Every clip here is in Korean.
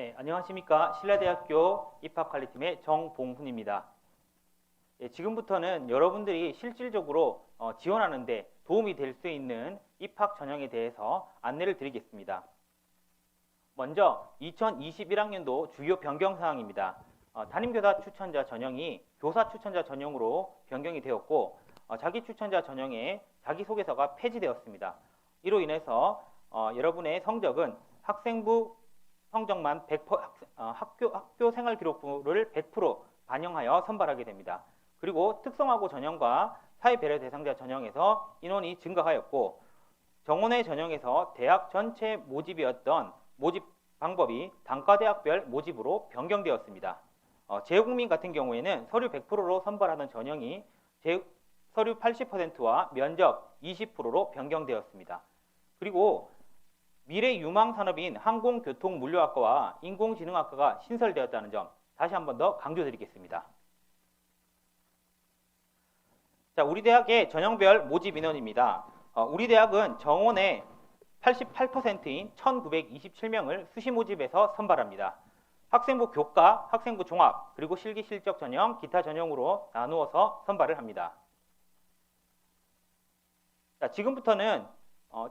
네, 안녕하십니까. 신라대학교 입학관리팀의 정봉훈입니다. 지금부터는 여러분들이 실질적으로 지원하는 데 도움이 될 수 있는 입학 전형에 대해서 안내를 드리겠습니다. 먼저 2021학년도 주요 변경 사항입니다. 담임교사 추천자 전형이 교사 추천자 전형으로 변경이 되었고 자기 추천자 전형에 자기소개서가 폐지되었습니다. 이로 인해서 여러분의 성적은 학생부 성적만 100%, 학교 생활기록부를 100% 반영하여 선발하게 됩니다. 그리고 특성화고 전형과 사회배려 대상자 전형에서 인원이 증가하였고 정원회 전형에서 대학 전체 모집이었던 모집 방법이 단과대학별 모집으로 변경되었습니다. 재외국민 같은 경우에는 서류 100%로 선발하던 전형이 서류 80%와 면접 20%로 변경되었습니다. 그리고 미래유망산업인 항공교통물류학과와 인공지능학과가 신설되었다는 점 다시 한 번 더 강조드리겠습니다. 자, 우리 대학의 전형별 모집 인원입니다. 우리 대학은 정원의 88%인 1927명을 수시 모집에서 선발합니다. 학생부 교과, 학생부 종합, 그리고 실기 실적 전형, 기타 전형으로 나누어서 선발을 합니다. 자, 지금부터는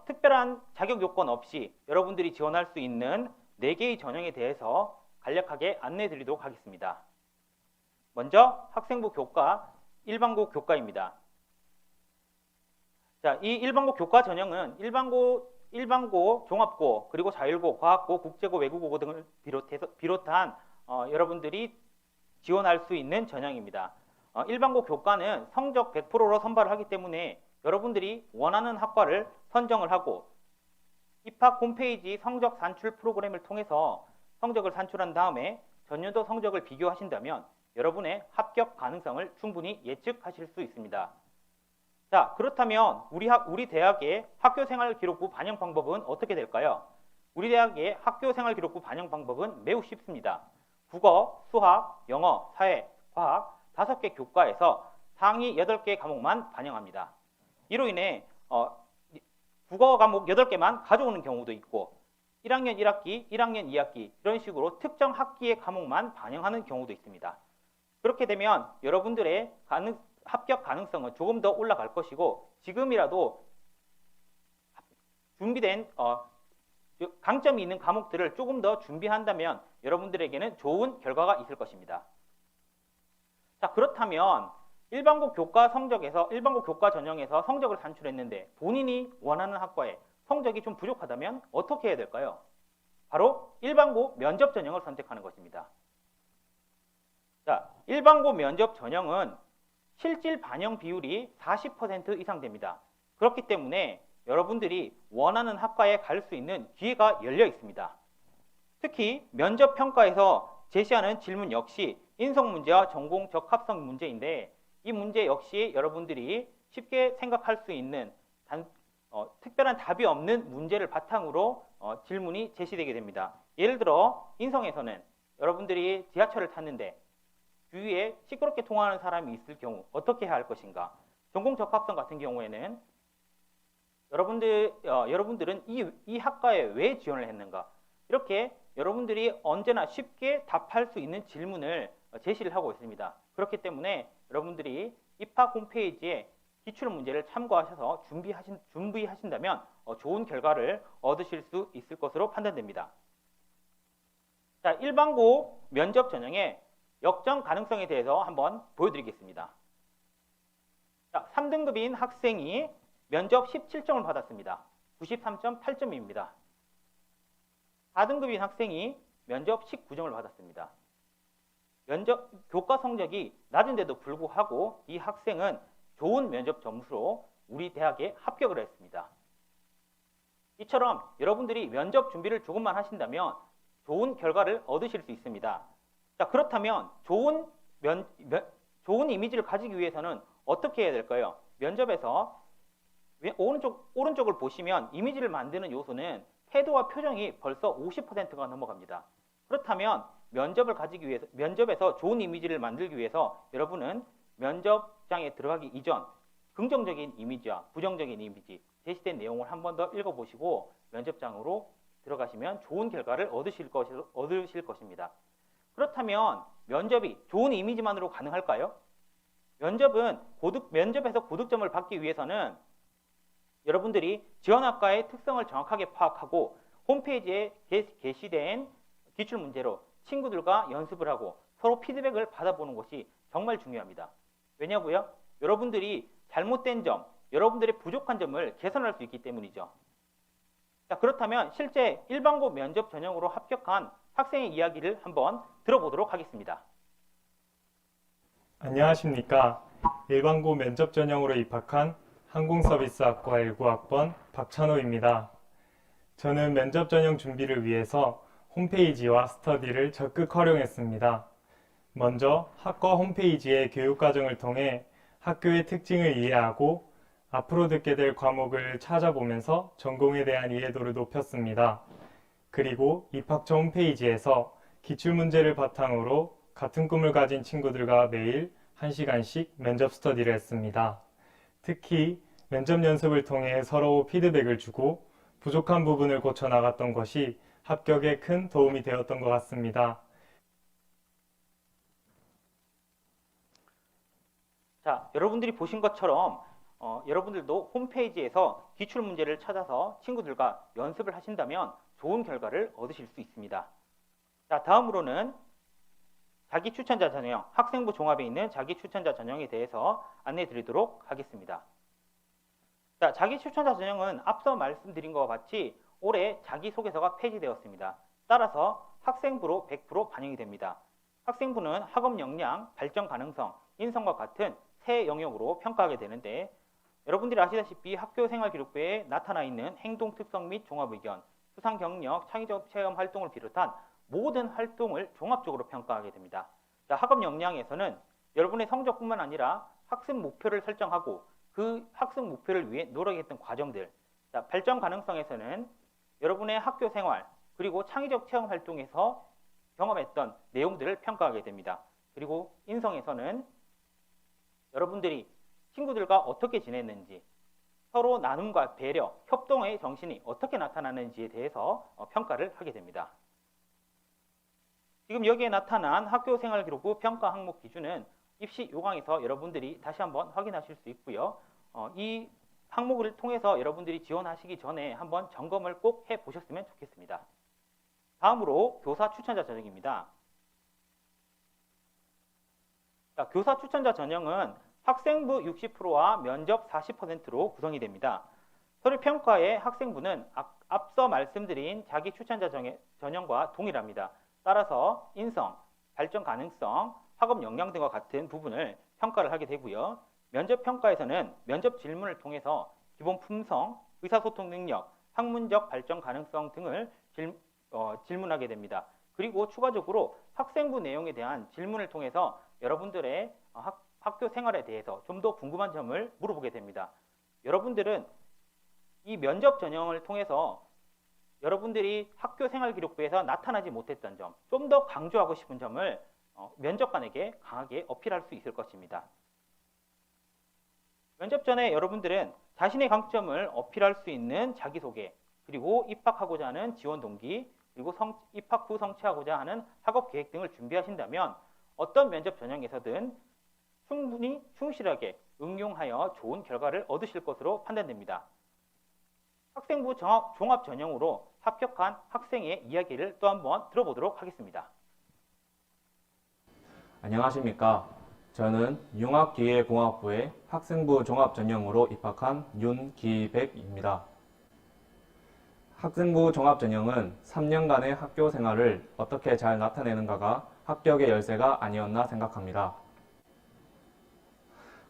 특별한 자격 요건 없이 여러분들이 지원할 수 있는 4개의 전형에 대해서 간략하게 안내해 드리도록 하겠습니다. 먼저 학생부 교과, 일반고 교과입니다. 자, 이 일반고 교과 전형은 일반고, 종합고, 그리고 자율고, 과학고, 국제고, 외국어고 등을 비롯한 여러분들이 지원할 수 있는 전형입니다. 일반고 교과는 성적 100%로 선발을 하기 때문에 여러분들이 원하는 학과를 선정을 하고 입학 홈페이지 성적 산출 프로그램을 통해서 성적을 산출한 다음에 전년도 성적을 비교하신다면 여러분의 합격 가능성을 충분히 예측하실 수 있습니다. 자, 그렇다면 우리 대학의 학교생활기록부 반영 방법은 어떻게 될까요? 우리 대학의 학교생활기록부 반영 방법은 매우 쉽습니다. 국어, 수학, 영어, 사회, 과학 5개 교과에서 상위 8개 과목만 반영합니다. 이로 인해 국어 과목 8개만 가져오는 경우도 있고 1학년 1학기, 1학년 2학기 이런 식으로 특정 학기의 과목만 반영하는 경우도 있습니다. 그렇게 되면 여러분들의 합격 가능성은 조금 더 올라갈 것이고 지금이라도 준비된 강점이 있는 과목들을 조금 더 준비한다면 여러분들에게는 좋은 결과가 있을 것입니다. 자, 그렇다면 일반고 교과 전형에서 성적을 산출했는데 본인이 원하는 학과에 성적이 좀 부족하다면 어떻게 해야 될까요? 바로 일반고 면접 전형을 선택하는 것입니다. 자, 일반고 면접 전형은 실질 반영 비율이 40% 이상 됩니다. 그렇기 때문에 여러분들이 원하는 학과에 갈 수 있는 기회가 열려 있습니다. 특히 면접 평가에서 제시하는 질문 역시 인성 문제와 전공 적합성 문제인데 이 문제 역시 여러분들이 쉽게 생각할 수 있는 특별한 답이 없는 문제를 바탕으로 질문이 제시되게 됩니다. 예를 들어 인성에서는 여러분들이 지하철을 탔는데 주위에 시끄럽게 통화하는 사람이 있을 경우 어떻게 해야 할 것인가? 전공 적합성 같은 경우에는 여러분들은 이 학과에 왜 지원을 했는가? 이렇게 여러분들이 언제나 쉽게 답할 수 있는 질문을 제시를 하고 있습니다. 그렇기 때문에 여러분들이 입학 홈페이지에 기출 문제를 참고하셔서 준비하신다면 좋은 결과를 얻으실 수 있을 것으로 판단됩니다. 자, 일반고 면접 전형의 역전 가능성에 대해서 한번 보여드리겠습니다. 자, 3등급인 학생이 면접 17점을 받았습니다. 93.8점입니다. 4등급인 학생이 면접 19점을 받았습니다. 면접 교과 성적이 낮은데도 불구하고 이 학생은 좋은 면접 점수로 우리 대학에 합격을 했습니다. 이처럼 여러분들이 면접 준비를 조금만 하신다면 좋은 결과를 얻으실 수 있습니다. 자, 그렇다면 좋은 이미지를 가지기 위해서는 어떻게 해야 될까요? 면접에서 오른쪽을 보시면 이미지를 만드는 요소는 태도와 표정이 벌써 50%가 넘어갑니다. 그렇다면 면접에서 좋은 이미지를 만들기 위해서 여러분은 면접장에 들어가기 이전 긍정적인 이미지와 부정적인 이미지 제시된 내용을 한 번 더 읽어보시고 면접장으로 들어가시면 좋은 결과를 얻으실 것입니다. 그렇다면 면접이 좋은 이미지만으로 가능할까요? 면접에서 고득점을 받기 위해서는 여러분들이 지원학과의 특성을 정확하게 파악하고 홈페이지에 게시된 기출문제로 친구들과 연습을 하고 서로 피드백을 받아보는 것이 정말 중요합니다. 왜냐고요? 여러분들이 잘못된 점, 여러분들의 부족한 점을 개선할 수 있기 때문이죠. 자, 그렇다면 실제 일반고 면접 전형으로 합격한 학생의 이야기를 한번 들어보도록 하겠습니다. 안녕하십니까. 일반고 면접 전형으로 입학한 항공서비스학과 19학번 박찬호입니다. 저는 면접 전형 준비를 위해서 홈페이지와 스터디를 적극 활용했습니다. 먼저 학과 홈페이지의 교육과정을 통해 학교의 특징을 이해하고 앞으로 듣게 될 과목을 찾아보면서 전공에 대한 이해도를 높였습니다. 그리고 입학처 홈페이지에서 기출문제를 바탕으로 같은 꿈을 가진 친구들과 매일 1시간씩 면접 스터디를 했습니다. 특히 면접 연습을 통해 서로 피드백을 주고 부족한 부분을 고쳐 나갔던 것이 합격에 큰 도움이 되었던 것 같습니다. 자, 여러분들이 보신 것처럼 여러분들도 홈페이지에서 기출문제를 찾아서 친구들과 연습을 하신다면 좋은 결과를 얻으실 수 있습니다. 자, 다음으로는 자기 추천자 전형, 학생부 종합에 있는 자기 추천자 전형에 대해서 안내해 드리도록 하겠습니다. 자, 자기 추천자 전형은 앞서 말씀드린 것과 같이 올해 자기소개서가 폐지되었습니다. 따라서 학생부로 100% 반영이 됩니다. 학생부는 학업 역량, 발전 가능성, 인성과 같은 세 영역으로 평가하게 되는데 여러분들이 아시다시피 학교생활기록부에 나타나 있는 행동 특성 및 종합의견, 수상 경력, 창의적 체험 활동을 비롯한 모든 활동을 종합적으로 평가하게 됩니다. 자, 학업 역량에서는 여러분의 성적뿐만 아니라 학습 목표를 설정하고 그 학습 목표를 위해 노력했던 과정들, 자, 발전 가능성에서는 여러분의 학교 생활 그리고 창의적 체험 활동에서 경험했던 내용들을 평가하게 됩니다. 그리고 인성에서는 여러분들이 친구들과 어떻게 지냈는지, 서로 나눔과 배려, 협동의 정신이 어떻게 나타나는지에 대해서 평가를 하게 됩니다. 지금 여기에 나타난 학교생활기록부 평가 항목 기준은 입시 요강에서 여러분들이 다시 한번 확인하실 수 있고요. 이 항목을 통해서 여러분들이 지원하시기 전에 한번 점검을 꼭 해보셨으면 좋겠습니다. 다음으로 교사 추천자 전형입니다. 자, 교사 추천자 전형은 학생부 60%와 면접 40%로 구성이 됩니다. 서류평가의 학생부는 앞서 말씀드린 자기 추천자 전형과 동일합니다. 따라서 인성, 발전 가능성, 학업 역량 등과 같은 부분을 평가를 하게 되고요. 면접 평가에서는 면접 질문을 통해서 기본 품성, 의사소통 능력, 학문적 발전 가능성 등을 질문하게 됩니다. 그리고 추가적으로 학생부 내용에 대한 질문을 통해서 여러분들의 학교 생활에 대해서 좀 더 궁금한 점을 물어보게 됩니다. 여러분들은 이 면접 전형을 통해서 여러분들이 학교생활기록부에서 나타나지 못했던 점, 좀 더 강조하고 싶은 점을 면접관에게 강하게 어필할 수 있을 것입니다. 면접 전에 여러분들은 자신의 강점을 어필할 수 있는 자기소개, 그리고 입학하고자 하는 지원 동기, 그리고 입학 후 성취하고자 하는 학업 계획 등을 준비하신다면 어떤 면접 전형에서든 충분히 충실하게 응용하여 좋은 결과를 얻으실 것으로 판단됩니다. 학생부 종합 전형으로 합격한 학생의 이야기를 또 한번 들어보도록 하겠습니다. 안녕하십니까. 저는 융합기계공학부의 학생부 종합 전형으로 입학한 윤기백입니다. 학생부 종합 전형은 3년간의 학교 생활을 어떻게 잘 나타내는가가 합격의 열쇠가 아니었나 생각합니다.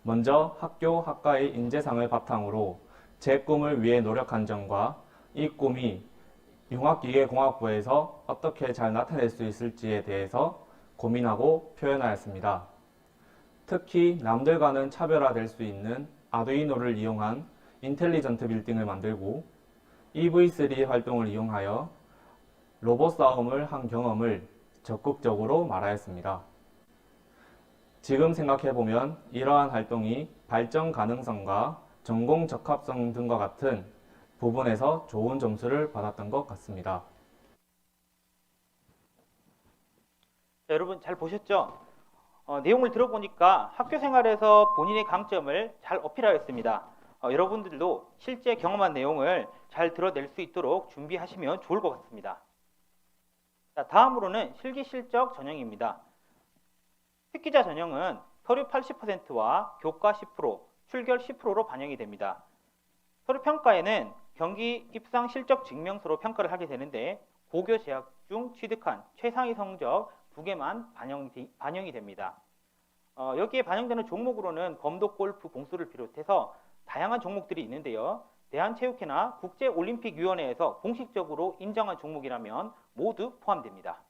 먼저 학교, 학과의 인재상을 바탕으로 제 꿈을 위해 노력한 점과 이 꿈이 융합기계공학부에서 어떻게 잘 나타낼 수 있을지에 대해서 고민하고 표현하였습니다. 특히 남들과는 차별화될 수 있는 아두이노를 이용한 인텔리전트 빌딩을 만들고 EV3 활동을 이용하여 로봇 싸움을 한 경험을 적극적으로 말하였습니다. 지금 생각해보면 이러한 활동이 발전 가능성과 전공 적합성 등과 같은 부분에서 좋은 점수를 받았던 것 같습니다. 자, 여러분 잘 보셨죠? 내용을 들어보니까 학교 생활에서 본인의 강점을 잘 어필하였습니다. 여러분들도 실제 경험한 내용을 잘 드러낼 수 있도록 준비하시면 좋을 것 같습니다. 자, 다음으로는 실기 실적 전형입니다. 특기자 전형은 서류 80%와 교과 10%, 출결 10%로 반영이 됩니다. 서류 평가에는 경기 입상 실적 증명서로 평가를 하게 되는데 고교 재학 중 취득한 최상위 성적 2개만 반영이 됩니다. 여기에 반영되는 종목으로는 검도 골프 봉수를 비롯해서 다양한 종목들이 있는데요. 대한체육회나 국제올림픽위원회에서 공식적으로 인정한 종목이라면 모두 포함됩니다.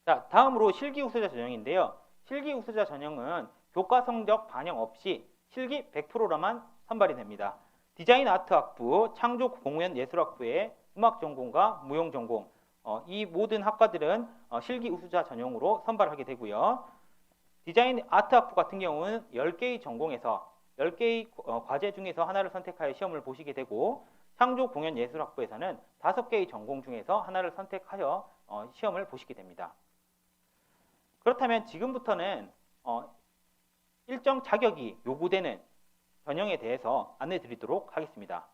자, 다음으로 실기 우수자 전형인데요. 실기 우수자 전형은 교과 성적 반영 없이 실기 100%로만 선발이 됩니다. 디자인 아트 학부, 창조 공연 예술학부의 음악 전공과 무용 전공, 이 모든 학과들은 실기 우수자 전형으로 선발하게 되고요. 디자인 아트 학부 같은 경우는 10개의 전공에서 10개의 과제 중에서 하나를 선택하여 시험을 보시게 되고 창조 공연 예술학부에서는 5개의 전공 중에서 하나를 선택하여 시험을 보시게 됩니다. 그렇다면 지금부터는 일정 자격이 요구되는 전형에 대해서 안내 드리도록 하겠습니다.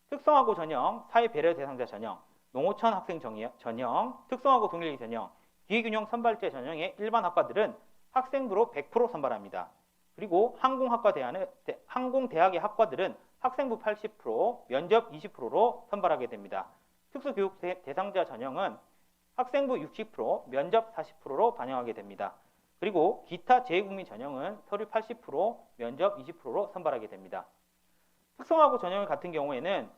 특성화고 전형, 사회배려 대상자 전형, 농어촌 학생 전형, 특성화고 동일기 전형, 기회균형 선발제 전형의 일반 학과들은 학생부로 100% 선발합니다. 그리고 항공대학의 학과들은 학생부 80%, 면접 20%로 선발하게 됩니다. 특수교육 대상자 전형은 학생부 60%, 면접 40%로 반영하게 됩니다. 그리고 기타 재외국민 전형은 서류 80%, 면접 20%로 선발하게 됩니다. 특성화고 전형 같은 경우에는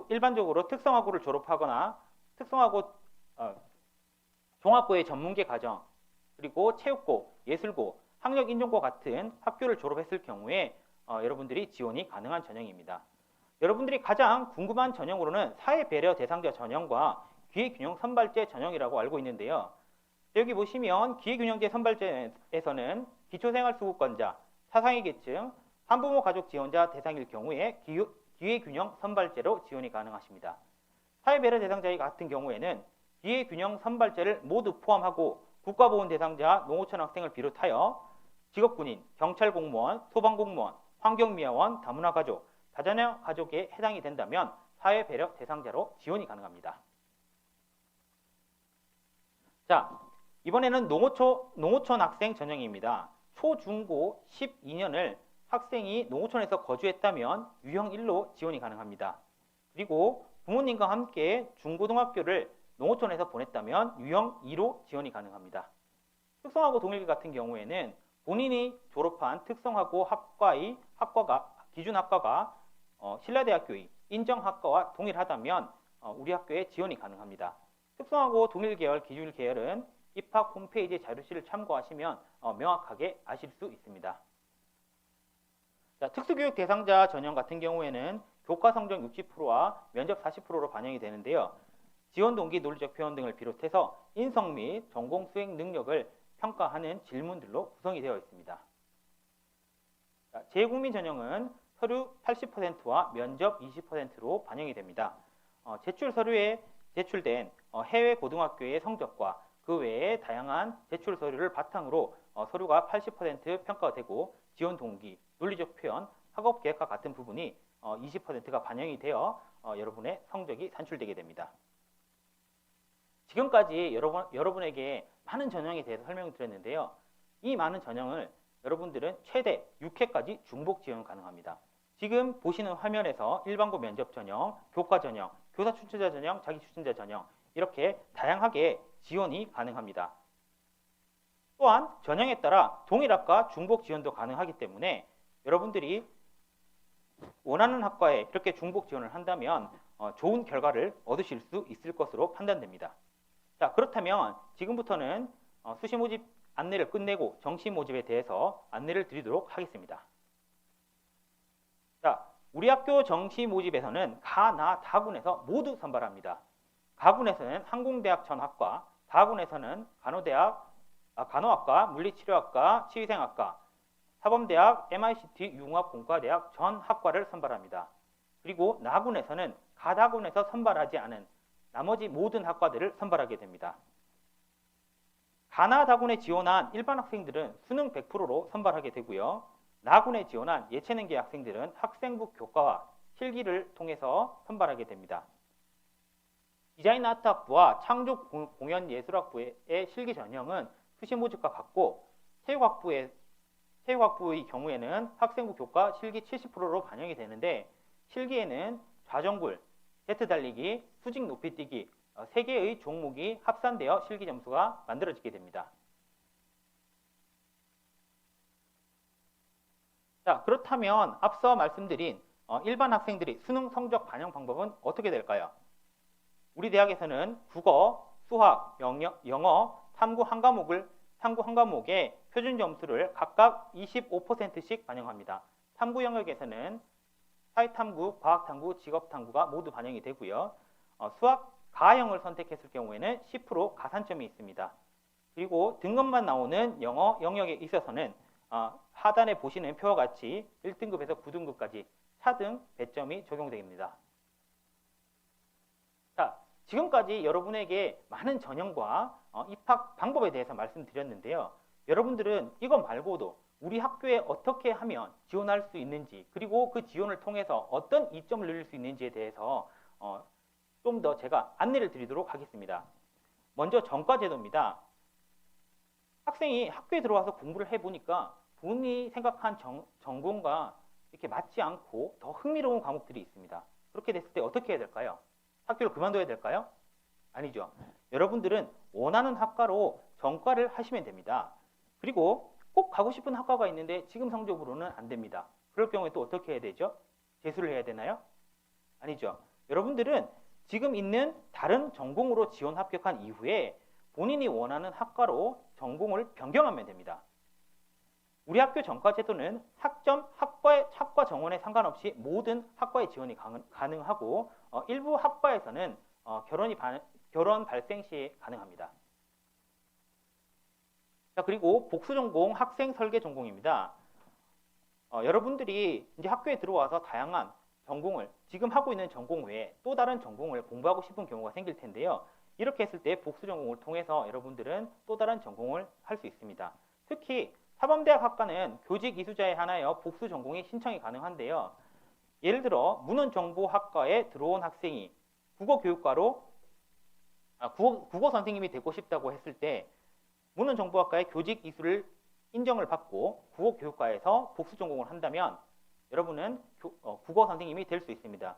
일반적으로 특성화고를 졸업하거나 특성화고 종합고의 전문계 과정, 그리고 체육고, 예술고, 학력인정고 같은 학교를 졸업했을 경우에 여러분들이 지원이 가능한 전형입니다. 여러분들이 가장 궁금한 전형으로는 사회배려 대상자 전형과 기회균형 선발제 전형이라고 알고 있는데요. 여기 보시면 기회균형제 선발제에서는 기초생활수급권자, 사상위 계층, 한부모 가족 지원자 대상일 경우에 기회균형 선발제로 지원이 가능하십니다. 사회배려 대상자 같은 경우에는 기회균형 선발제를 모두 포함하고 국가보훈 대상자 농어촌 학생을 비롯하여 직업군인, 경찰공무원, 소방공무원, 환경미화원, 다문화가족, 다자녀 가족에 해당이 된다면 사회배려 대상자로 지원이 가능합니다. 자, 이번에는 농어촌 학생 전형입니다. 초, 중, 고 12년을 학생이 농어촌에서 거주했다면 유형 1로 지원이 가능합니다. 그리고 부모님과 함께 중고등학교를 농어촌에서 보냈다면 유형 2로 지원이 가능합니다. 특성화고 동일기 같은 경우에는 본인이 졸업한 특성화고 학과가 기준학과가 신라대학교의 인정학과와 동일하다면 우리 학교에 지원이 가능합니다. 특성화고 동일계열, 기준계열은 입학 홈페이지 자료실을 참고하시면 명확하게 아실 수 있습니다. 자, 특수교육 대상자 전형 같은 경우에는 교과 성적 60%와 면접 40%로 반영이 되는데요. 지원 동기, 논리적 표현 등을 비롯해서 인성 및 전공 수행 능력을 평가하는 질문들로 구성이 되어 있습니다. 자, 재외국민 전형은 서류 80%와 면접 20%로 반영이 됩니다. 제출 서류에 제출된 해외 고등학교의 성적과 그 외에 다양한 제출 서류를 바탕으로 서류가 80% 평가가 되고 지원 동기, 논리적 표현, 학업 계획과 같은 부분이 20%가 반영이 되어 여러분의 성적이 산출되게 됩니다. 지금까지 여러분에게 많은 전형에 대해서 설명을 드렸는데요. 이 많은 전형을 여러분들은 최대 6회까지 중복 지원 가능합니다. 지금 보시는 화면에서 일반고 면접 전형, 교과 전형, 교사 추천자 전형, 자기 추천자 전형 이렇게 다양하게 지원이 가능합니다. 또한 전형에 따라 동일학과 중복 지원도 가능하기 때문에 여러분들이 원하는 학과에 이렇게 중복 지원을 한다면 좋은 결과를 얻으실 수 있을 것으로 판단됩니다. 자, 그렇다면 지금부터는 수시 모집 안내를 끝내고 정시 모집에 대해서 안내를 드리도록 하겠습니다. 자, 우리 학교 정시 모집에서는 가, 나, 다군에서 모두 선발합니다. 가군에서는 항공대학 전학과, 다군에서는 간호학과, 물리치료학과, 치위생학과, 사범대학, MICT 융합공과대학 전 학과를 선발합니다. 그리고 나군에서는 가다군에서 선발하지 않은 나머지 모든 학과들을 선발하게 됩니다. 가나다군에 지원한 일반 학생들은 수능 100%로 선발하게 되고요. 나군에 지원한 예체능계 학생들은 학생부 교과와 실기를 통해서 선발하게 됩니다. 디자인 아트학부와 창조공연예술학부의 실기 전형은 수시모집과 같고 체육학부의 경우에는 학생부 교과 실기 70%로 반영이 되는데 실기에는 좌정굴, 제트달리기, 수직 높이뛰기 3개의 종목이 합산되어 실기 점수가 만들어지게 됩니다. 자, 그렇다면 앞서 말씀드린 일반 학생들이 수능 성적 반영 방법은 어떻게 될까요? 우리 대학에서는 국어, 수학, 영어, 탐구 한 과목의 표준 점수를 각각 25%씩 반영합니다. 탐구 영역에서는 사회탐구, 과학탐구, 직업탐구가 모두 반영이 되고요. 수학, 가형을 선택했을 경우에는 10% 가산점이 있습니다. 그리고 등급만 나오는 영어 영역에 있어서는 하단에 보시는 표와 같이 1등급에서 9등급까지 차등 배점이 적용됩니다. 자, 지금까지 여러분에게 많은 전형과 입학 방법에 대해서 말씀드렸는데요. 여러분들은 이것 말고도 우리 학교에 어떻게 하면 지원할 수 있는지, 그리고 그 지원을 통해서 어떤 이점을 늘릴 수 있는지에 대해서 좀 더 제가 안내를 드리도록 하겠습니다. 먼저 전과제도입니다. 학생이 학교에 들어와서 공부를 해보니까 본인이 생각한 전공과 이렇게 맞지 않고 더 흥미로운 과목들이 있습니다. 그렇게 됐을 때 어떻게 해야 될까요? 학교를 그만둬야 될까요? 아니죠. 여러분들은 원하는 학과로 전과를 하시면 됩니다. 그리고 꼭 가고 싶은 학과가 있는데 지금 성적으로는 안 됩니다. 그럴 경우에 또 어떻게 해야 되죠? 재수를 해야 되나요? 아니죠. 여러분들은 지금 있는 다른 전공으로 지원 합격한 이후에 본인이 원하는 학과로 전공을 변경하면 됩니다. 우리 학교 전과제도는 학과 정원에 상관없이 모든 학과에 지원이 가능하고 일부 학과에서는 결혼 발생 시에 가능합니다. 자, 그리고 복수전공 학생 설계 전공입니다. 여러분들이 이제 학교에 들어와서 다양한 전공을 지금 하고 있는 전공 외에 또 다른 전공을 공부하고 싶은 경우가 생길 텐데요. 이렇게 했을 때 복수전공을 통해서 여러분들은 또 다른 전공을 할 수 있습니다. 특히 사범대학 학과는 교직 이수자에 한하여 복수 전공이 신청이 가능한데요. 예를 들어 문헌정보학과에 들어온 학생이 국어 선생님이 되고 싶다고 했을 때 문헌정보학과의 교직 이수를 인정을 받고 국어교육과에서 복수 전공을 한다면 여러분은 국어 선생님이 될 수 있습니다.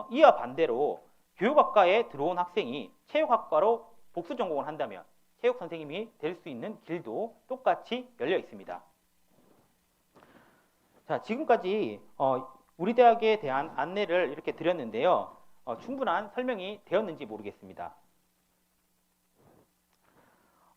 이와 반대로 교육학과에 들어온 학생이 체육학과로 복수 전공을 한다면 체육 선생님이 될 수 있는 길도 똑같이 열려 있습니다. 자, 지금까지 우리 대학에 대한 안내를 이렇게 드렸는데요. 충분한 설명이 되었는지 모르겠습니다.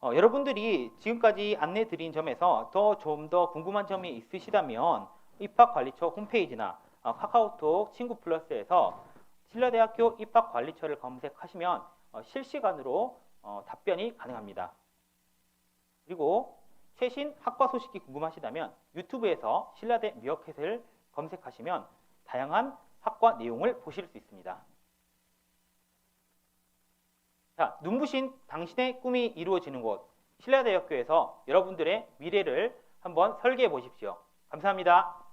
여러분들이 지금까지 안내 드린 점에서 좀 더 궁금한 점이 있으시다면 입학관리처 홈페이지나 카카오톡 친구 플러스에서 신라대학교 입학관리처를 검색하시면 실시간으로 답변이 가능합니다. 그리고 최신 학과 소식이 궁금하시다면 유튜브에서 신라대 미어캣을 검색하시면 다양한 학과 내용을 보실 수 있습니다. 자, 눈부신 당신의 꿈이 이루어지는 곳 신라대학교에서 여러분들의 미래를 한번 설계해 보십시오. 감사합니다.